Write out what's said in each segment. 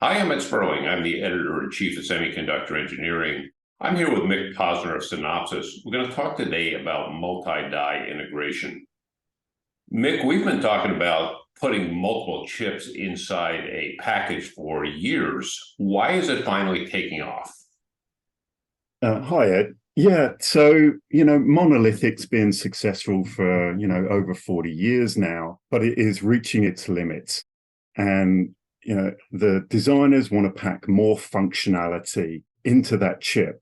Hi, I'm Ed Sperling. I'm the editor-in-chief of Semiconductor Engineering. I'm here with Mick Posner of Synopsys. We're going to talk today about multi-die integration. Mick, we've been talking about putting multiple chips inside a package for years. Why is it finally taking off? Hi, Ed. Yeah, monolithic's been successful for, over 40 years now, but it is reaching its limits. And, the designers want to pack more functionality into that chip,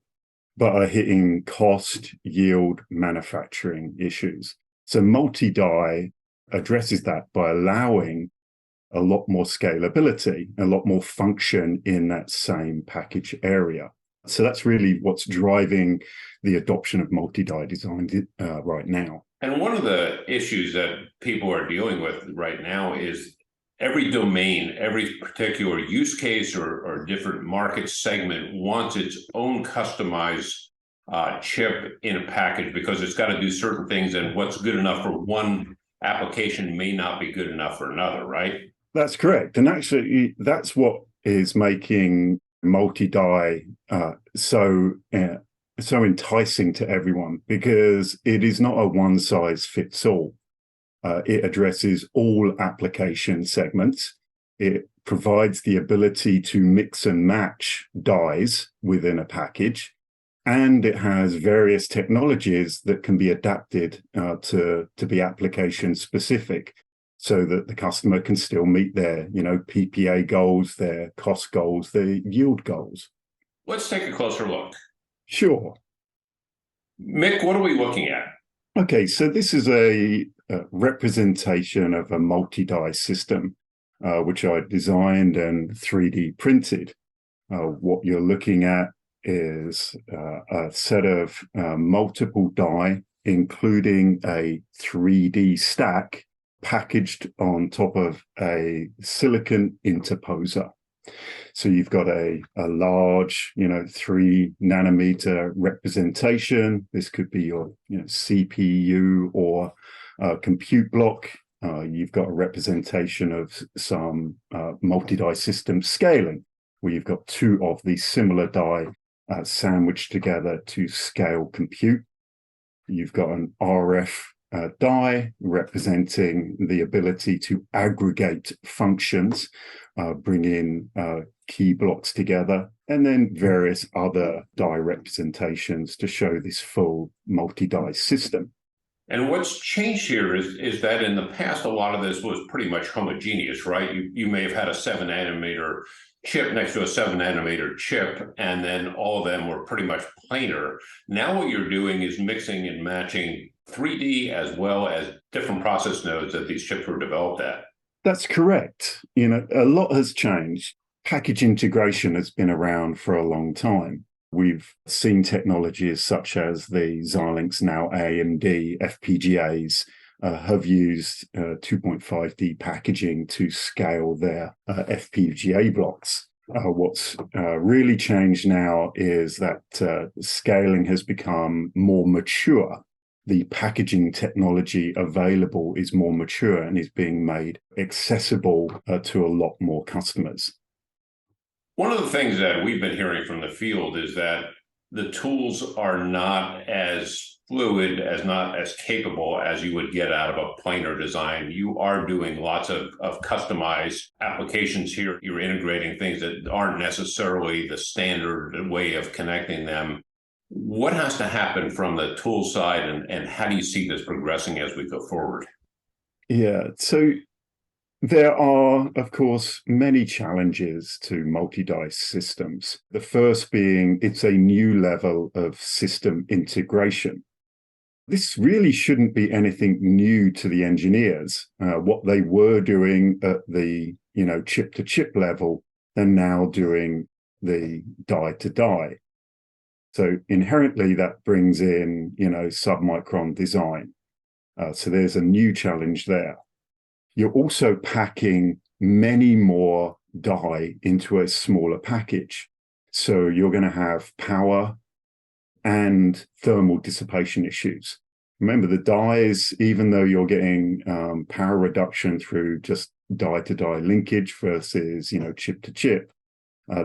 but are hitting cost, yield, manufacturing issues. So multi-die addresses that by allowing a lot more scalability, a lot more function in that same package area. So that's really what's driving the adoption of multi-die design right now. And one of the issues that people are dealing with right now is every domain, every particular use case or different market segment wants its own customized chip in a package because it's got to do certain things, and what's good enough for one application may not be good enough for another, right? That's correct. And actually, that's what is making multi-die so enticing to everyone, because it is not a one-size-fits-all. It addresses all application segments. It provides the ability to mix and match dies within a package, and it has various technologies that can be adapted to be application specific, so that the customer can still meet their, PPA goals, their cost goals, their yield goals. Let's take a closer look. Sure. Mick, what are we looking at? Okay, so this is a representation of a multi-die system, which I designed and 3D printed. What you're looking at is a set of multiple die, including a 3D stack packaged on top of a silicon interposer. So you've got a large, 3 nanometer representation. This could be your CPU or compute block. You've got a representation of some multi-die system scaling, where you've got two of these similar die sandwiched together to scale compute. You've got an RF die representing the ability to aggregate functions, bring in key blocks together, and then various other die representations to show this full multi-die system. And what's changed here is that in the past, a lot of this was pretty much homogeneous, right? You may have had a 7 nanometer chip next to a 7 nanometer chip, and then all of them were pretty much planar. Now what you're doing is mixing and matching 3D as well as different process nodes that these chips were developed at. That's correct. A lot has changed. Package integration has been around for a long time. We've seen technologies such as the Xilinx, now AMD FPGAs, have used 2.5D packaging to scale their FPGA blocks. What's really changed now is that scaling has become more mature. The packaging technology available is more mature and is being made accessible to a lot more customers. One of the things that we've been hearing from the field is that the tools are not as fluid, not as capable as you would get out of a planar design. You are doing lots of customized applications here. You're integrating things that aren't necessarily the standard way of connecting them. What has to happen from the tool side, and how do you see this progressing as we go forward? Yeah, so there are, of course, many challenges to multi-die systems. The first being it's a new level of system integration. This really shouldn't be anything new to the engineers. What they were doing at the chip-to-chip level, they're now doing the die-to-die. So inherently, that brings in submicron design. So there's a new challenge there. You're also packing many more die into a smaller package. So you're going to have power and thermal dissipation issues. Remember, the dies, even though you're getting power reduction through just die-to-die linkage versus chip-to-chip,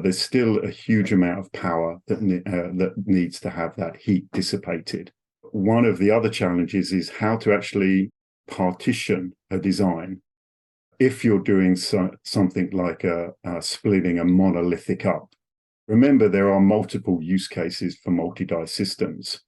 there's still a huge amount of power that needs to have that heat dissipated. One of the other challenges is how to actually partition a design. If you're doing something like splitting a monolithic up, remember there are multiple use cases for multi-die systems.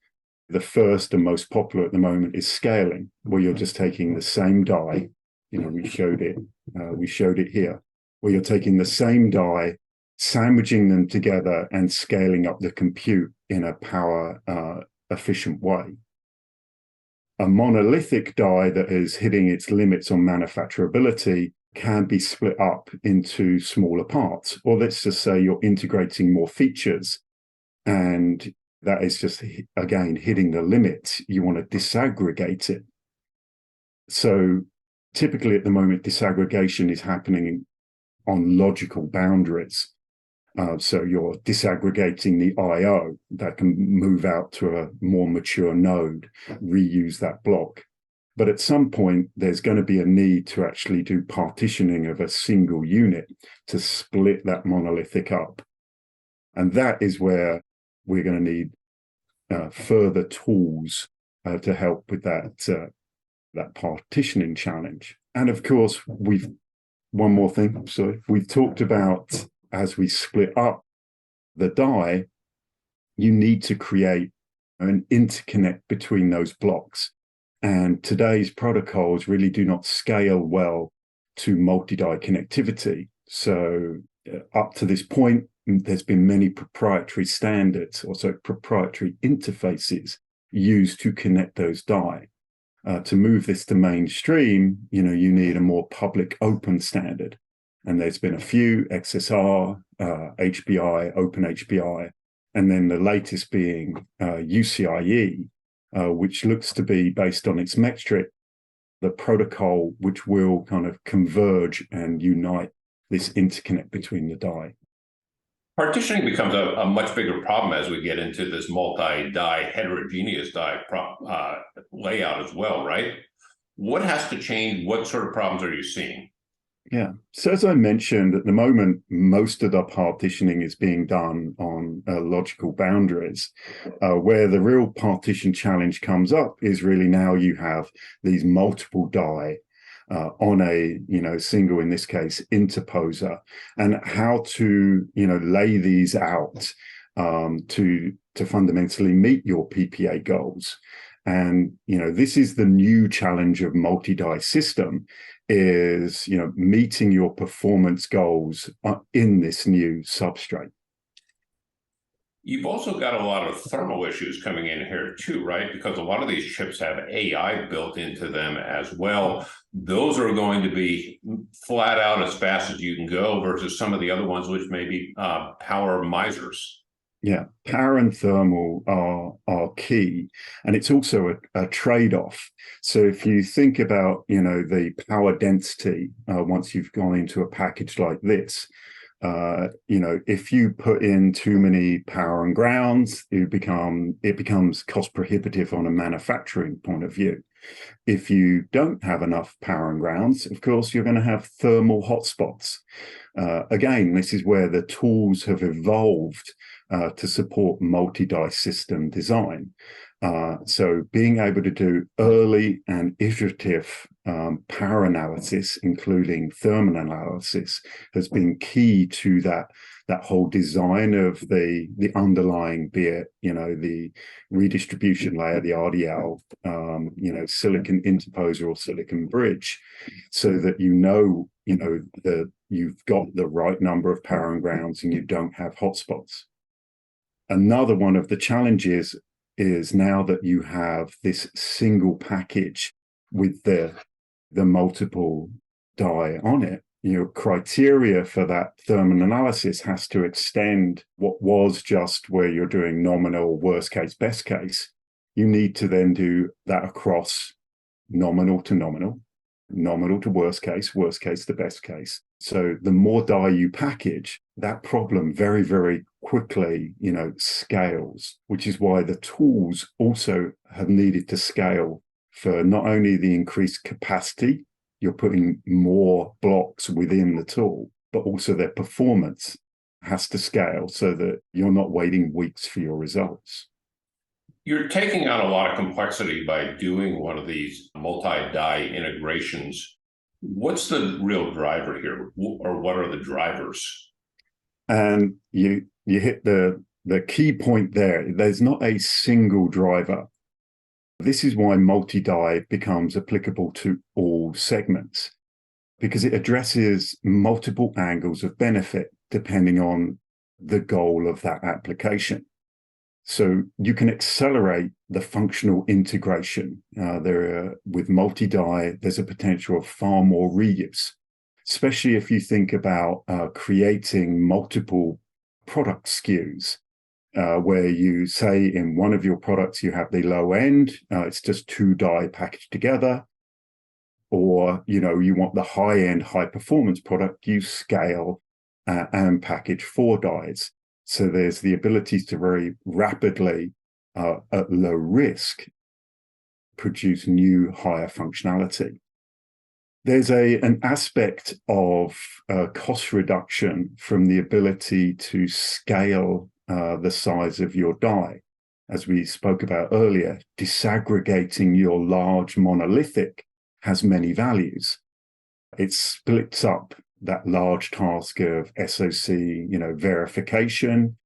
The first and most popular at the moment is scaling, where you're just taking the same die. We showed it here, where you're taking the same die, sandwiching them together and scaling up the compute in a power efficient way. A monolithic die that is hitting its limits on manufacturability can be split up into smaller parts, or let's just say you're integrating more features, and that is just, again, hitting the limits. You want to disaggregate it. So typically at the moment, disaggregation is happening on logical boundaries. So you're disaggregating the I/O that can move out to a more mature node, reuse that block. But at some point, there's going to be a need to actually do partitioning of a single unit to split that monolithic up. And that is where we're going to need further tools to help with that partitioning challenge. And of course, one more thing. So we've talked about, as we split up the die, you need to create an interconnect between those blocks. And today's protocols really do not scale well to multi-die connectivity. So up to this point, there's been many proprietary standards, also proprietary interfaces used to connect those die. To move this to mainstream, you need a more public open standard. And there's been a few: XSR, HBI, OpenHBI, and then the latest being UCIe, which looks to be, based on its metric, the protocol which will kind of converge and unite this interconnect between the die. Partitioning becomes a much bigger problem as we get into this multi-die, heterogeneous die layout as well, right? What has to change? What sort of problems are you seeing? Yeah. So as I mentioned, at the moment, most of the partitioning is being done on logical boundaries. Where the real partition challenge comes up is really now you have these multiple die on a single, in this case, interposer, and how to lay these out to fundamentally meet your PPA goals. And this is the new challenge of multi-die system, is meeting your performance goals in this new substrate. You've also got a lot of thermal issues coming in here too, right? Because a lot of these chips have AI built into them as well. Those are going to be flat out as fast as you can go versus some of the other ones, which may be power misers. Yeah, power and thermal are key, and it's also a trade-off. So if you think about the power density once you've gone into a package like this, if you put in too many power and grounds, it becomes cost prohibitive on a manufacturing point of view. If you don't have enough power and grounds, of course, you're going to have thermal hotspots. Again, this is where the tools have evolved to support multi-die system design. So being able to do early and iterative power analysis, including thermal analysis, has been key to that whole design of the underlying, be it the redistribution layer, the RDL, silicon interposer or silicon bridge, so that that you've got the right number of power and grounds and you don't have hotspots. Another one of the challenges is, now that you have this single package with the multiple die on it, criteria for that thermal analysis has to extend what was just where you're doing nominal, worst case, best case. You need to then do that across nominal to nominal, nominal to worst case to best case. So the more die you package, that problem very, very quickly, scales, which is why the tools also have needed to scale for not only the increased capacity, you're putting more blocks within the tool, but also their performance. has to scale so that you're not waiting weeks for your results. You're taking out a lot of complexity by doing one of these multi-die integrations. What's the real driver here, or what are the drivers? And you hit the key point there. There's not a single driver. This is why multi-die becomes applicable to all segments, because it addresses multiple angles of benefit depending on the goal of that application. So you can accelerate the functional integration. With multi-die, there's a potential of far more reuse, especially if you think about creating multiple product SKUs, where you say in one of your products you have the low end, it's just 2 die packaged together, or you want the high end, high performance product, you scale and package 4 dies. So there's the ability to very rapidly, at low risk, produce new higher functionality. There's an aspect of cost reduction from the ability to scale the size of your die. As we spoke about earlier, disaggregating your large monolithic has many values. It splits up that large task of SoC, verification.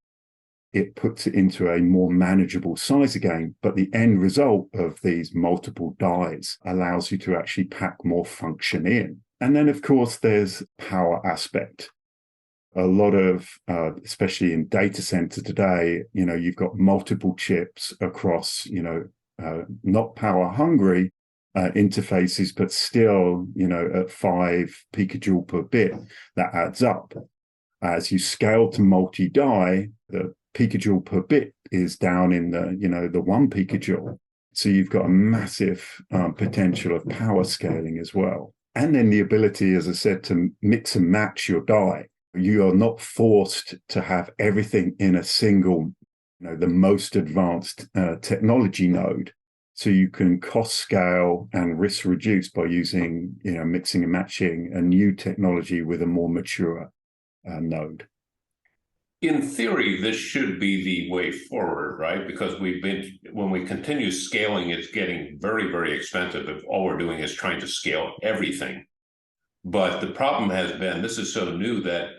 It puts it into a more manageable size again, but the end result of these multiple dies allows you to actually pack more function in. And then, of course, there's power aspect. A lot of, especially in data center today, you've got multiple chips across, not power hungry interfaces, but still, at 5 picojoule per bit, that adds up. As you scale to multi-die, the picojoule per bit is down in the 1 picojoule. So you've got a massive potential of power scaling as well. And then the ability, as I said, to mix and match your die. You are not forced to have everything in a single, the most advanced technology node. So you can cost scale and risk reduce by using, mixing and matching a new technology with a more mature node. In theory, this should be the way forward, right? Because when we continue scaling, it's getting very, very expensive if all we're doing is trying to scale everything. But the problem has been, this is so new that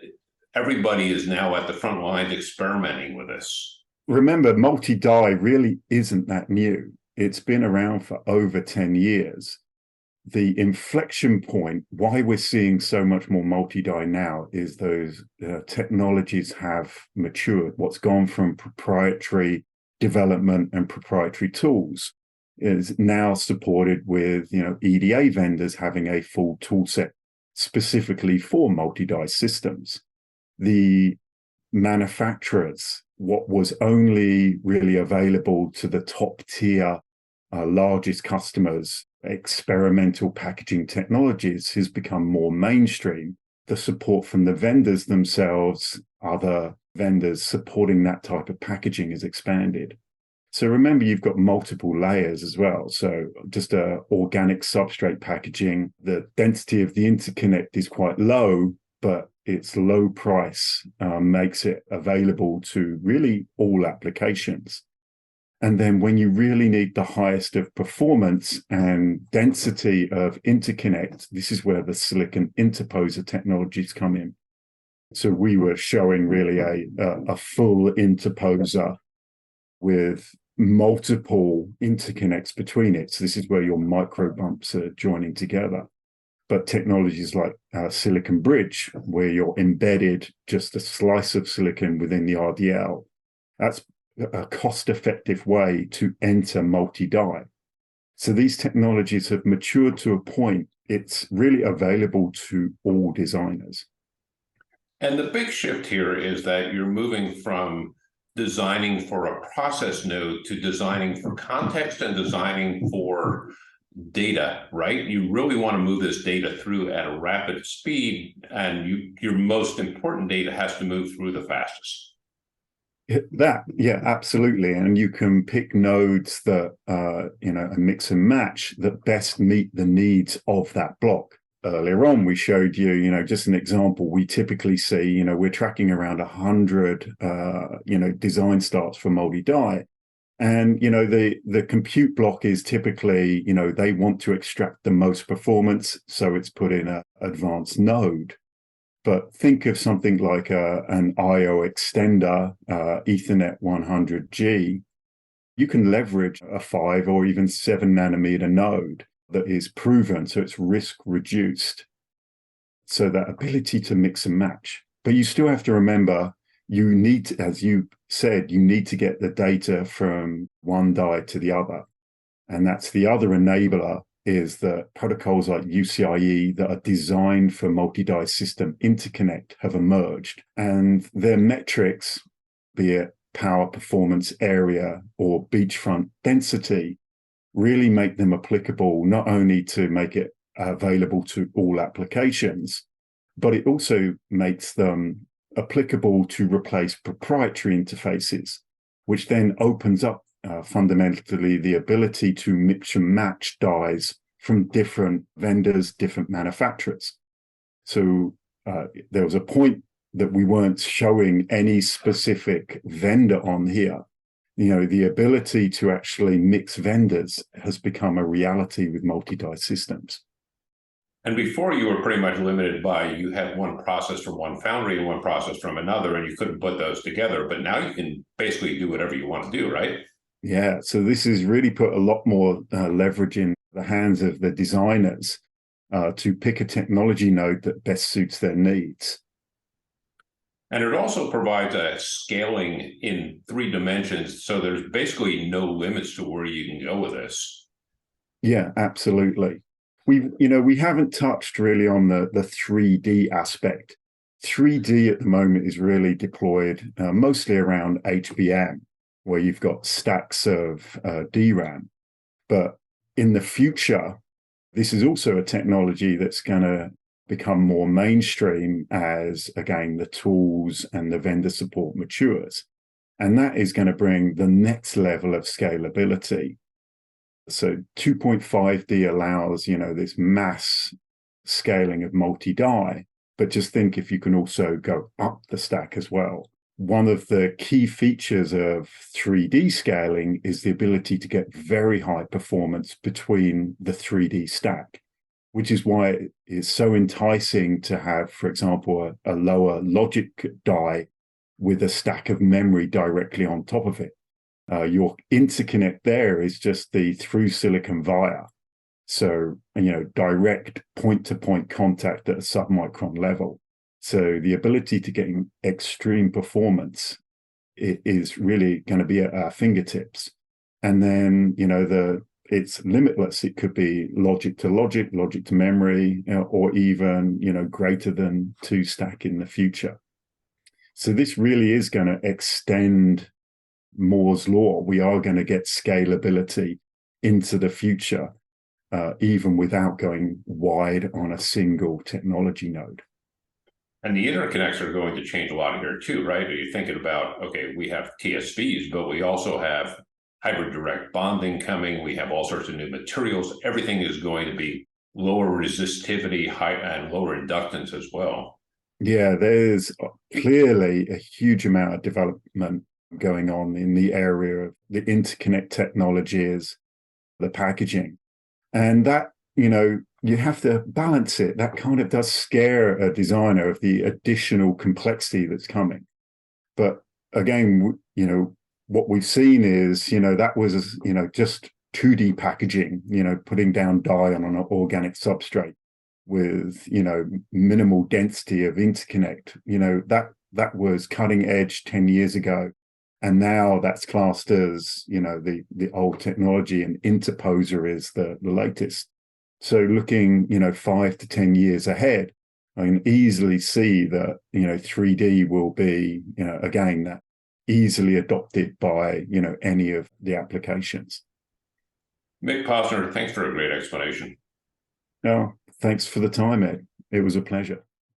everybody is now at the front lines experimenting with this. Remember, multi-die really isn't that new. It's been around for over 10 years. The inflection point, why we're seeing so much more multi-die now, is those technologies have matured. What's gone from proprietary development and proprietary tools is now supported with EDA vendors having a full tool set specifically for multi-die systems. The manufacturers, what was only really available to the top tier, largest customers, experimental packaging technologies, has become more mainstream. The support from the vendors themselves, other vendors supporting that type of packaging, has expanded. So remember, you've got multiple layers as well. So just a organic substrate packaging, the density of the interconnect is quite low, but its low price makes it available to really all applications. And then when you really need the highest of performance and density of interconnect, this is where the silicon interposer technologies come in. So we were showing really a full interposer with multiple interconnects between it. So this is where your micro bumps are joining together. But technologies like Silicon Bridge, where you're embedded just a slice of silicon within the RDL, that's a cost-effective way to enter multi-die. So these technologies have matured to a point it's really available to all designers. And the big shift here is that you're moving from designing for a process node to designing for context and designing for data, right? You really want to move this data through at a rapid speed, and your most important data has to move through the fastest. Yeah, absolutely. And you can pick nodes that, a mix and match that best meet the needs of that block. earlier on, we showed you, just an example. We typically see, we're tracking around 100, design starts for multi-die. And, the compute block is typically, they want to extract the most performance. So it's put in an advanced node. But think of something like an IO extender, Ethernet 100G. You can leverage a 5 or even 7 nanometer node that is proven, so it's risk reduced. So that ability to mix and match. But you still have to remember, you need to, as you said, you need to get the data from one die to the other. And that's the other enabler, is that protocols like UCIe that are designed for multi-die system interconnect have emerged. And their metrics, be it power, performance, area, or beachfront density, really make them applicable not only to make it available to all applications, but it also makes them applicable to replace proprietary interfaces, which then opens up fundamentally the ability to mix and match dies from different vendors, different manufacturers. So there was a point that we weren't showing any specific vendor on here. The ability to actually mix vendors has become a reality with multi-die systems. And before, you were pretty much limited by, you had one process from one foundry and one process from another, and you couldn't put those together. But now you can basically do whatever you want to do, right? Yeah, so this has really put a lot more leverage in the hands of the designers to pick a technology node that best suits their needs. And it also provides a scaling in 3 dimensions. So there's basically no limits to where you can go with this. Yeah, absolutely. We haven't touched really on the 3D aspect. 3D at the moment is really deployed mostly around HBM, where you've got stacks of DRAM. But in the future, this is also a technology that's going to become more mainstream as, again, the tools and the vendor support matures. And that is going to bring the next level of scalability. So 2.5D allows, this mass scaling of multi-die, but just think if you can also go up the stack as well. One of the key features of 3D scaling is the ability to get very high performance between the 3D stack, which is why it is so enticing to have, for example, a lower logic die with a stack of memory directly on top of it. Your interconnect there is just the through silicon via. So, direct point-to-point contact at a submicron level. So the ability to get extreme performance is really going to be at our fingertips. And then, it's limitless. It could be logic to logic, logic to memory, or even, greater than 2 stack in the future. So this really is going to extend Moore's law. We are going to get scalability into the future, even without going wide on a single technology node. And the interconnects are going to change a lot here too, right? Are you thinking about, okay, we have TSVs, but we also have hybrid direct bonding coming. We have all sorts of new materials. Everything is going to be lower resistivity, high and lower inductance as well. Yeah, there's clearly a huge amount of development going on in the area of the interconnect technologies, the packaging. And that, you have to balance it. That kind of does scare a designer of the additional complexity that's coming. But again, what we've seen is, that was, just 2D packaging, putting down die on an organic substrate with, minimal density of interconnect. That was cutting edge 10 years ago. And now that's classed as, the old technology, and interposer is the latest. So looking, 5 to 10 years ahead, I can easily see that, 3D will be, again, easily adopted by, any of the applications. Mick Posner, thanks for a great explanation. No, thanks for the time, Ed. It was a pleasure.